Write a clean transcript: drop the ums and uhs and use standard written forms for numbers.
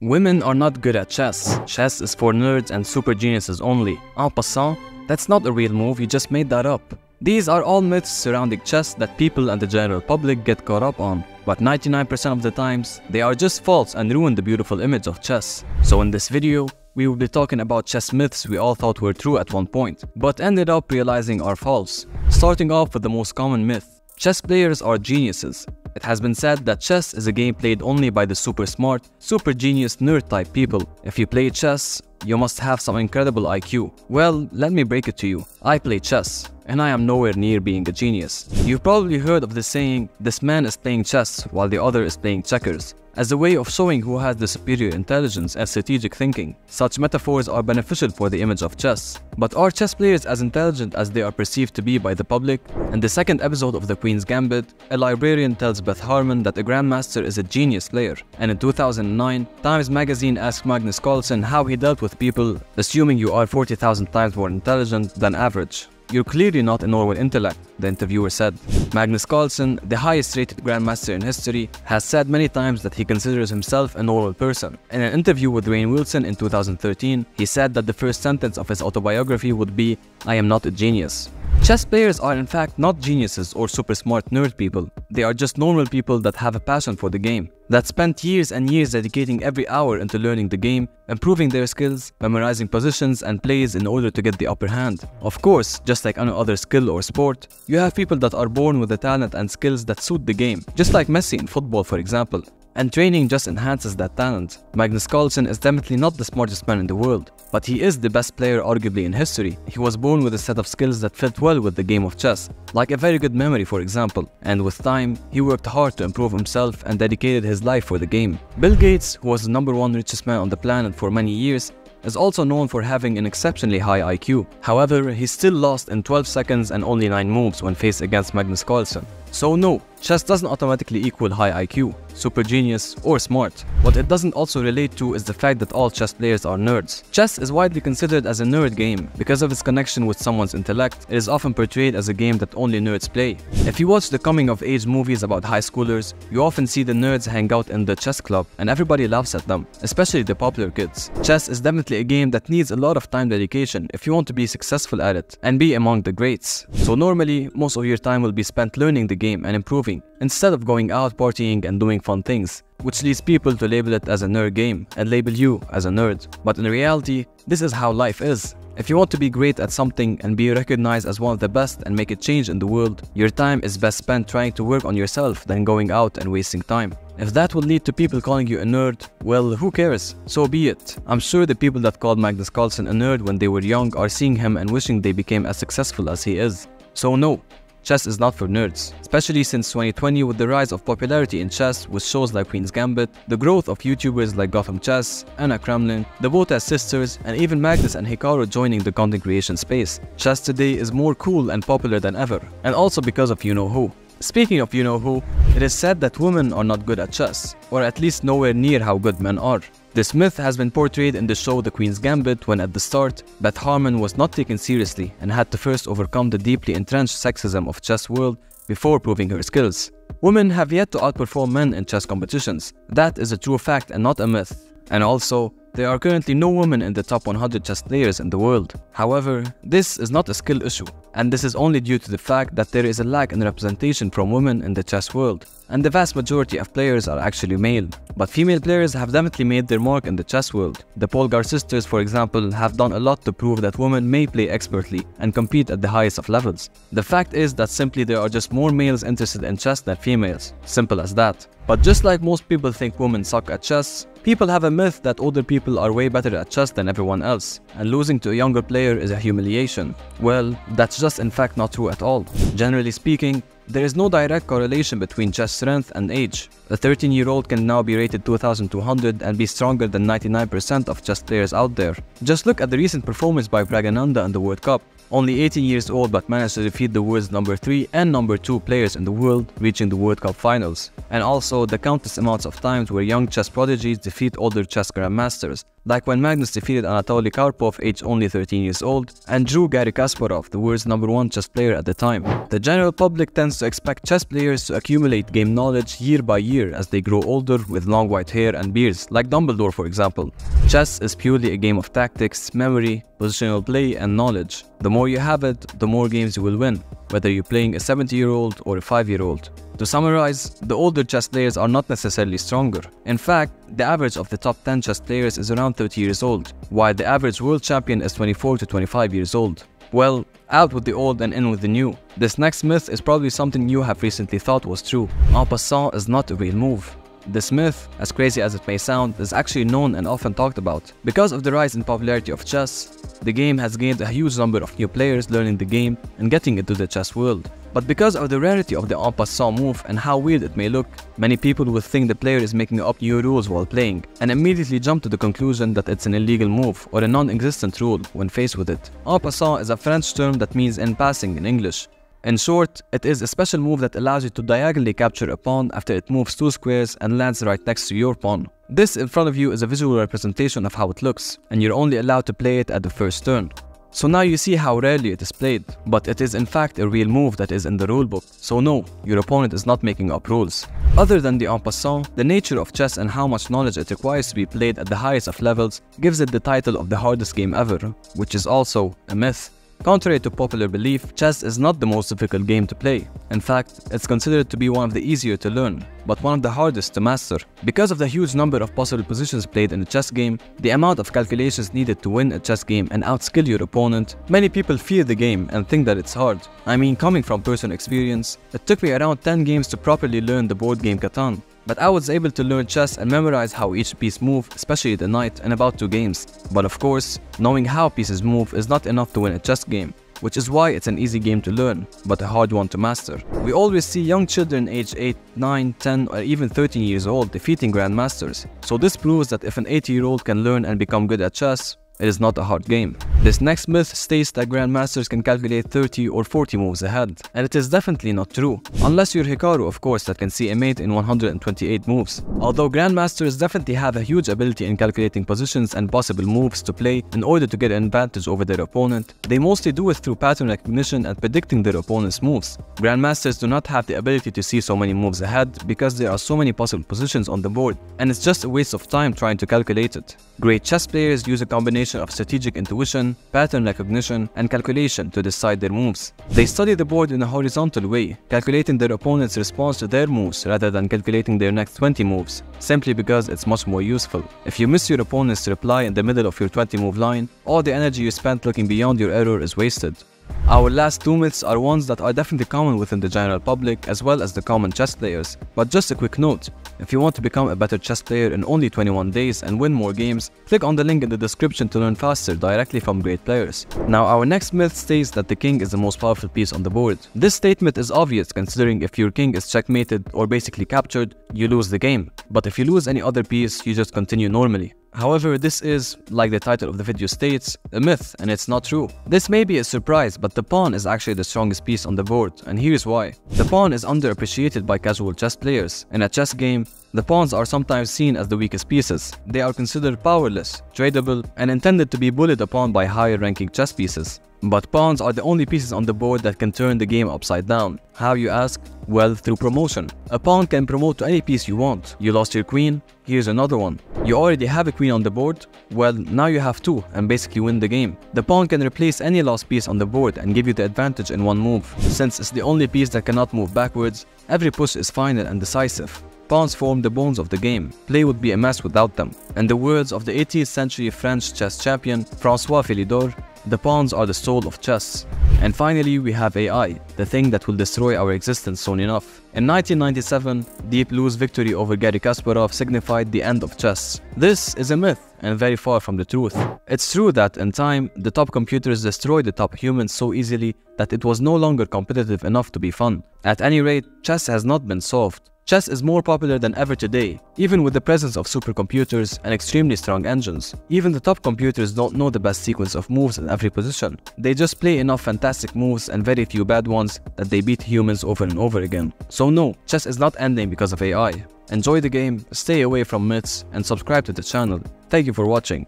Women are not good at chess. Chess is for nerds and super geniuses only. En passant, that's not a real move, you just made that up. These are all myths surrounding chess that people and the general public get caught up on. But 99% of the times, they are just false and ruin the beautiful image of chess. So in this video, we will be talking about chess myths we all thought were true at one point, but ended up realizing are false. Starting off with the most common myth. Chess players are geniuses. It has been said that chess is a game played only by the super smart, super genius nerd type people. If you play chess, you must have some incredible IQ. Well, let me break it to you. I play chess, and I am nowhere near being a genius. You've probably heard of the saying, this man is playing chess while the other is playing checkers, as a way of showing who has the superior intelligence and strategic thinking. Such metaphors are beneficial for the image of chess. But are chess players as intelligent as they are perceived to be by the public? In the second episode of The Queen's Gambit, a librarian tells Beth Harmon that a grandmaster is a genius player. And in 2009, Times magazine asked Magnus Carlsen how he dealt with people assuming you are 40,000 times more intelligent than average. You're clearly not a normal intellect, the interviewer said. Magnus Carlsen, the highest rated grandmaster in history, has said many times that he considers himself a normal person. In an interview with Rainn Wilson in 2013, he said that the first sentence of his autobiography would be, "I am not a genius." Chess players are in fact not geniuses or super smart nerd people. They are just normal people that have a passion for the game, that spent years and years dedicating every hour into learning the game, improving their skills, memorizing positions and plays in order to get the upper hand. Of course, just like any other skill or sport, you have people that are born with the talent and skills that suit the game, just like Messi in football for example. And training just enhances that talent. Magnus Carlsen is definitely not the smartest man in the world, but he is the best player arguably in history. He was born with a set of skills that fit well with the game of chess, like a very good memory for example, and with time, he worked hard to improve himself and dedicated his life for the game. Bill Gates, who was the #1 richest man on the planet for many years, is also known for having an exceptionally high IQ. However, he still lost in 12 seconds and only 9 moves when faced against Magnus Carlsen. So no, chess doesn't automatically equal high IQ, super genius, or smart. What it doesn't also relate to is the fact that all chess players are nerds. Chess is widely considered as a nerd game. Because of its connection with someone's intellect, it is often portrayed as a game that only nerds play. If you watch the coming-of-age movies about high schoolers, you often see the nerds hang out in the chess club and everybody laughs at them, especially the popular kids. Chess is definitely a game that needs a lot of time dedication if you want to be successful at it and be among the greats. So normally, most of your time will be spent learning the game and improving, instead of going out partying and doing fun things, which leads people to label it as a nerd game and label you as a nerd. But in reality, this is how life is. If you want to be great at something and be recognized as one of the best and make a change in the world, your time is best spent trying to work on yourself than going out and wasting time. If that will lead to people calling you a nerd, well, who cares? So be it. I'm sure the people that called Magnus Carlsen a nerd when they were young are seeing him and wishing they became as successful as he is. So no, chess is not for nerds, especially since 2020 with the rise of popularity in chess with shows like Queen's Gambit, the growth of YouTubers like Gotham Chess, Anna Kremlin, the Bottas sisters, and even Magnus and Hikaru joining the content creation space. Chess today is more cool and popular than ever, and also because of you-know-who. Speaking of you-know-who, it is said that women are not good at chess, or at least nowhere near how good men are. This myth has been portrayed in the show The Queen's Gambit when at the start, Beth Harmon was not taken seriously and had to first overcome the deeply entrenched sexism of chess world before proving her skills. Women have yet to outperform men in chess competitions. That is a true fact and not a myth. And also, there are currently no women in the top 100 chess players in the world. However, this is not a skill issue, and this is only due to the fact that there is a lack in representation from women in the chess world, and the vast majority of players are actually male. But female players have definitely made their mark in the chess world. The Polgar sisters, for example, have done a lot to prove that women may play expertly and compete at the highest of levels. The fact is that simply there are just more males interested in chess than females. Simple as that. But just like most people think women suck at chess, people have a myth that older people are way better at chess than everyone else, and losing to a younger player is a humiliation. Well, that's just in fact not true at all. Generally speaking, there is no direct correlation between chess strength and age. A 13-year-old can now be rated 2200 and be stronger than 99% of chess players out there. Just look at the recent performance by Pragananda in the World Cup. Only 18 years old but managed to defeat the world's #3 and #2 players in the world, reaching the World Cup finals. And also the countless amounts of times where young chess prodigies defeat older chess grandmasters, like when Magnus defeated Anatoly Karpov aged only 13 years old and drew Garry Kasparov, the world's #1 chess player at the time. The general public tends to expect chess players to accumulate game knowledge year by year year as they grow older with long white hair and beards, like Dumbledore for example. Chess is purely a game of tactics, memory, positional play, and knowledge. The more you have it, the more games you will win, whether you're playing a 70-year-old or a 5-year-old. To summarize, the older chess players are not necessarily stronger. In fact, the average of the top 10 chess players is around 30 years old, while the average world champion is 24 to 25 years old. Well, out with the old and in with the new. This next myth is probably something you have recently thought was true. En passant is not a real move. This myth, as crazy as it may sound, is actually known and often talked about. Because of the rise in popularity of chess, the game has gained a huge number of new players learning the game and getting into the chess world. But because of the rarity of the en passant move and how weird it may look, many people would think the player is making up new rules while playing, and immediately jump to the conclusion that it's an illegal move or a non-existent rule when faced with it. En passant is a French term that means in passing in English. In short, it is a special move that allows you to diagonally capture a pawn after it moves 2 squares and lands right next to your pawn. This in front of you is a visual representation of how it looks, and you're only allowed to play it at the first turn. So now you see how rarely it is played, but it is in fact a real move that is in the rulebook. So no, your opponent is not making up rules. Other than the en passant, the nature of chess and how much knowledge it requires to be played at the highest of levels gives it the title of the hardest game ever, which is also a myth. Contrary to popular belief, chess is not the most difficult game to play. In fact, it's considered to be one of the easier to learn, but one of the hardest to master. Because of the huge number of possible positions played in a chess game, the amount of calculations needed to win a chess game and outskill your opponent, many people fear the game and think that it's hard. I mean, coming from personal experience, it took me around 10 games to properly learn the board game Catan. But I was able to learn chess and memorize how each piece moves, especially at night, in about 2 games. But of course, knowing how pieces move is not enough to win a chess game, which is why it's an easy game to learn, but a hard one to master. We always see young children aged 8, 9, 10 or even 13 years old defeating grandmasters. So this proves that if an 80-year-old can learn and become good at chess, it is not a hard game. This next myth states that grandmasters can calculate 30 or 40 moves ahead, and it is definitely not true. Unless you're Hikaru, of course, that can see a mate in 128 moves. Although grandmasters definitely have a huge ability in calculating positions and possible moves to play in order to get an advantage over their opponent, they mostly do it through pattern recognition and predicting their opponent's moves. Grandmasters do not have the ability to see so many moves ahead because there are so many possible positions on the board, and it's just a waste of time trying to calculate it. Great chess players use a combination of strategic intuition, pattern recognition, and calculation to decide their moves. They study the board in a horizontal way, calculating their opponent's response to their moves rather than calculating their next 20 moves, simply because it's much more useful. If you miss your opponent's reply in the middle of your 20-move line, all the energy you spent looking beyond your error is wasted. Our last 2 myths are ones that are definitely common within the general public as well as the common chess players. But just a quick note, if you want to become a better chess player in only 21 days and win more games, click on the link in the description to learn faster directly from great players. Now our next myth states that the king is the most powerful piece on the board. This statement is obvious considering if your king is checkmated or basically captured, you lose the game. But if you lose any other piece, you just continue normally. However, this is, like the title of the video states, a myth, and it's not true. This may be a surprise, but the pawn is actually the strongest piece on the board, and here's why. The pawn is underappreciated by casual chess players. In a chess game, the pawns are sometimes seen as the weakest pieces. They are considered powerless, tradable, and intended to be bullied upon by higher-ranking chess pieces. But pawns are the only pieces on the board that can turn the game upside down. How, you ask? Well, through promotion. A pawn can promote to any piece you want. You lost your queen? Here's another one. You already have a queen on the board? Well, now you have 2 and basically win the game. The pawn can replace any lost piece on the board and give you the advantage in one move. Since it's the only piece that cannot move backwards, every push is final and decisive. Pawns form the bones of the game. Play would be a mess without them. In the words of the 18th century French chess champion François Philidor, the pawns are the soul of chess. And finally, we have AI, the thing that will destroy our existence soon enough. In 1997, Deep Blue's victory over Garry Kasparov signified the end of chess. This is a myth and very far from the truth. It's true that in time, the top computers destroyed the top humans so easily that it was no longer competitive enough to be fun. At any rate, chess has not been solved. Chess is more popular than ever today, even with the presence of supercomputers and extremely strong engines. Even the top computers don't know the best sequence of moves in every position. They just play enough fantastic moves and very few bad ones that they beat humans over and over again. So no, chess is not ending because of AI. Enjoy the game, stay away from myths, and subscribe to the channel. Thank you for watching.